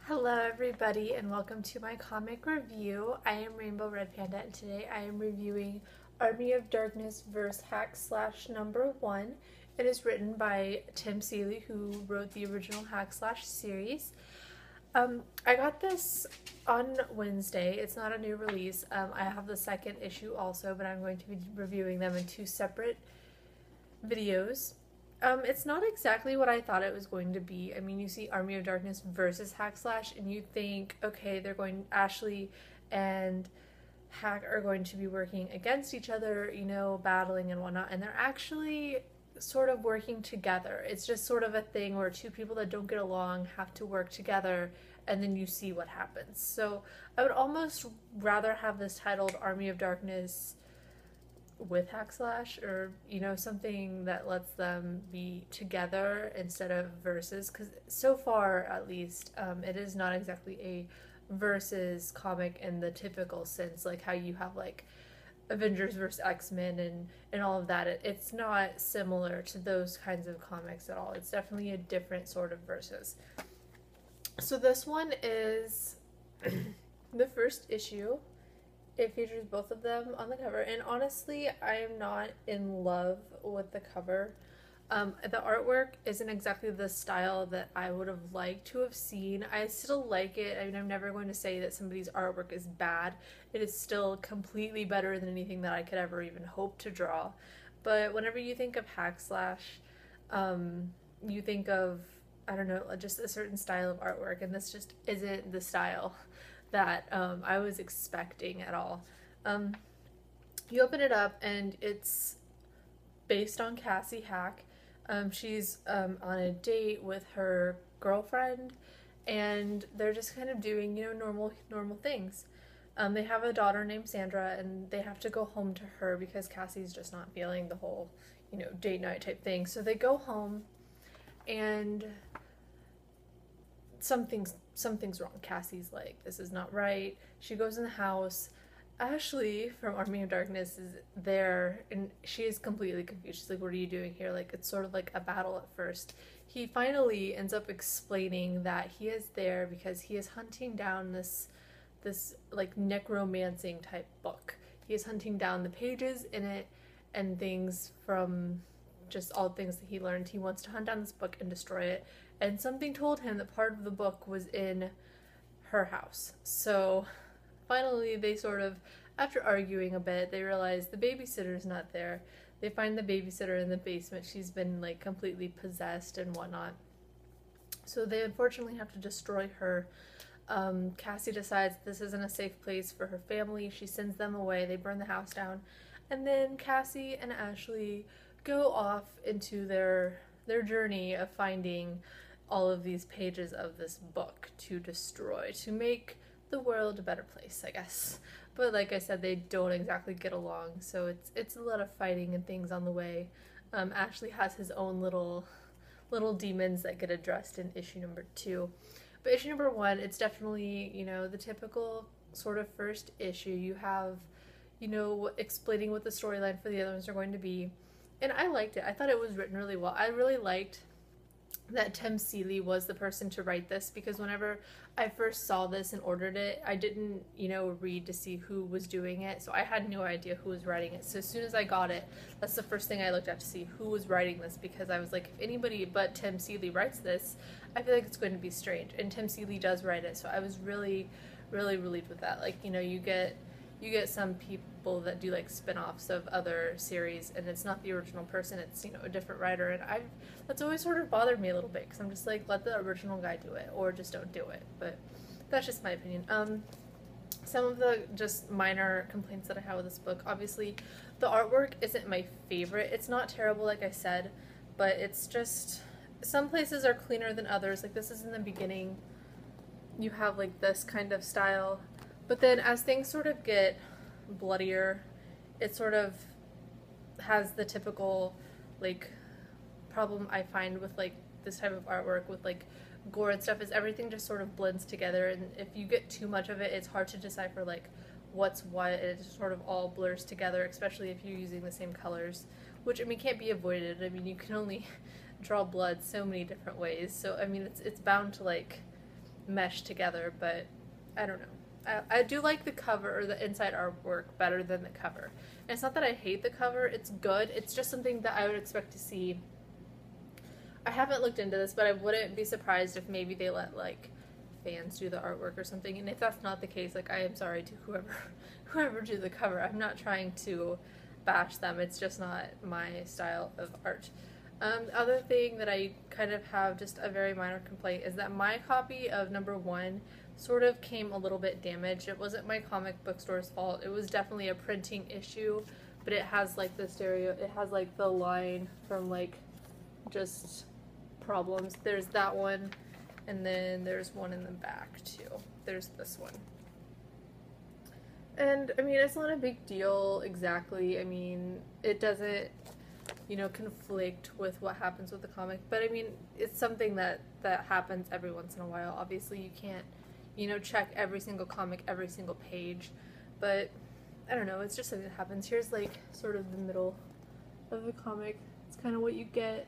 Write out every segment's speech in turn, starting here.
Hello everybody and welcome to my comic review. I am Rainbow Red Panda and today I am reviewing Army of Darkness vs. Hack Slash #1. It is written by Tim Seeley, who wrote the original Hack Slash series. I got this on Wednesday. It's not a new release. I have the second issue also, but I'm going to be reviewing them in two separate videos. It's not exactly what I thought it was going to be. I mean, you see Army of Darkness versus Hack Slash, and you think, okay, Ashley and Hack are going to be working against each other, battling and whatnot, and they're actually sort of working together. It's just sort of a thing where two people that don't get along have to work together, and then you see what happens. So I would almost rather have this titled Army of Darkness with Hack Slash, or something that lets them be together instead of versus, because so far at least it is not exactly a versus comic in the typical sense, like how you have like Avengers versus X-Men and all of that. It's not similar to those kinds of comics at all. It's definitely a different sort of versus. So this one is the first issue. It features both of them on the cover, and honestly, I am not in love with the cover. The artwork isn't exactly the style that I would have liked to have seen. I still like it. I mean, I'm never going to say that somebody's artwork is bad. It is still completely better than anything that I could ever even hope to draw. But whenever you think of Hack Slash, you think of, I don't know, just a certain style of artwork, and this just isn't the style that I was expecting at all. You open it up and it's based on Cassie Hack. She's on a date with her girlfriend, and they're just kind of doing, normal things. They have a daughter named Sandra, and they have to go home to her because Cassie's just not feeling the whole, date night type thing. So they go home, and something's wrong. Cassie's like, this is not right. She goes in the house. Ashley from Army of Darkness is there, and she is completely confused. She's like, what are you doing here? Like, it's sort of like a battle at first. He finally ends up explaining that he is there because he is hunting down this like necromancing type book. He is hunting down the pages in it and things from just all the things that he learned. He wants to hunt down this book and destroy it. And something told him that part of the book was in her house. So finally, they sort of, after arguing a bit, they realize the babysitter's not there. They find the babysitter in the basement. She's been like completely possessed and whatnot. So they unfortunately have to destroy her. Cassie decides this isn't a safe place for her family. She sends them away. They burn the house down. And then Cassie and Ashley go off into their journey of finding all of these pages of this book to destroy, to make the world a better place, I guess. But like I said, they don't exactly get along, so it's a lot of fighting and things on the way. Ashley has his own little demons that get addressed in issue #2. But issue #1, it's definitely, the typical sort of first issue. You have, explaining what the storyline for the other ones are going to be. And I liked it. I thought it was written really well. I really liked that Tim Seeley was the person to write this, because whenever I first saw this and ordered it, I didn't, read to see who was doing it, so I had no idea who was writing it. So as soon as I got it, that's the first thing I looked at to see who was writing this, because I was like, if anybody but Tim Seeley writes this, I feel like it's going to be strange. And Tim Seeley does write it, so I was really, really relieved with that. Like, you get some people that do like spin-offs of other series, and it's not the original person, it's, a different writer, and that's always sort of bothered me a little bit, because I'm just like, let the original guy do it, or just don't do it. But that's just my opinion. Some of the just minor complaints that I have with this book, obviously the artwork isn't my favorite. It's not terrible, like I said, but it's just, some places are cleaner than others. Like, this is in the beginning, you have like this kind of style. But then as things sort of get bloodier, it sort of has the typical, like, problem I find with, like, this type of artwork with, like, gore and stuff, is everything just sort of blends together. And if you get too much of it, it's hard to decipher, like, what's what. It just sort of all blurs together, especially if you're using the same colors, which, I mean, can't be avoided. I mean, you can only draw blood so many different ways. So, I mean, it's bound to, like, mesh together, but I don't know. I do like the cover or the inside artwork better than the cover. And it's not that I hate the cover, it's good. It's just something that I would expect to see. I haven't looked into this, but I wouldn't be surprised if maybe they let like fans do the artwork or something. And if that's not the case, like I am sorry to whoever drew the cover. I'm not trying to bash them. It's just not my style of art. The other thing that I kind of have just a very minor complaint is that my copy of #1 sort of came a little bit damaged. It wasn't my comic book store's fault. It was definitely a printing issue, but it has like it has like the line from like just problems. There's that one, and then there's one in the back too. There's this one. And I mean, it's not a big deal exactly. I mean, it doesn't, you know, conflict with what happens with the comic, but I mean, it's something that happens every once in a while. Obviously, you can't, you know, check every single comic, every single page, but I don't know, it's just something that happens. Here's like sort of the middle of the comic. It's kind of what you get,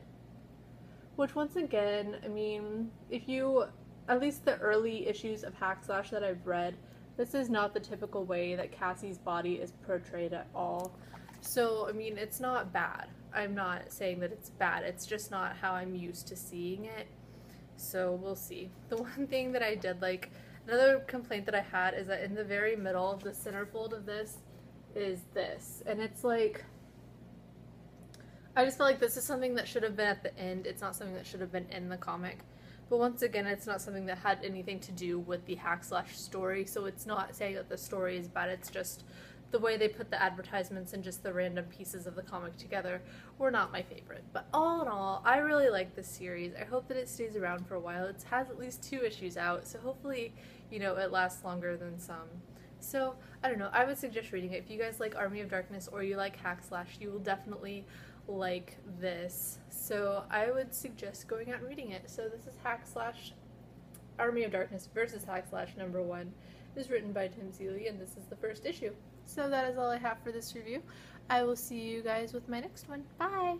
which once again, I mean, if you, at least the early issues of Hack Slash that I've read, this is not the typical way that Cassie's body is portrayed at all. So, I mean, it's not bad. I'm not saying that it's bad. It's just not how I'm used to seeing it. So, we'll see. The one thing that I did like, another complaint that I had is that in the very middle, the centerfold of this is this. And it's like, I just feel like this is something that should have been at the end. It's not something that should have been in the comic. But once again, it's not something that had anything to do with the Hack Slash story, so it's not saying that the story is bad, it's just the way they put the advertisements and just the random pieces of the comic together were not my favorite. But all in all, I really like this series. I hope that it stays around for a while. It has at least 2 issues out, so hopefully, you know, it lasts longer than some. So, I don't know, I would suggest reading it. If you guys like Army of Darkness or you like Hack Slash, you will definitely like this. So I would suggest going out and reading it. So this is Hack Slash Army of Darkness versus Hack Slash #1. It is written by Tim Seeley, and this is the first issue. So that is all I have for this review. I will see you guys with my next one. Bye!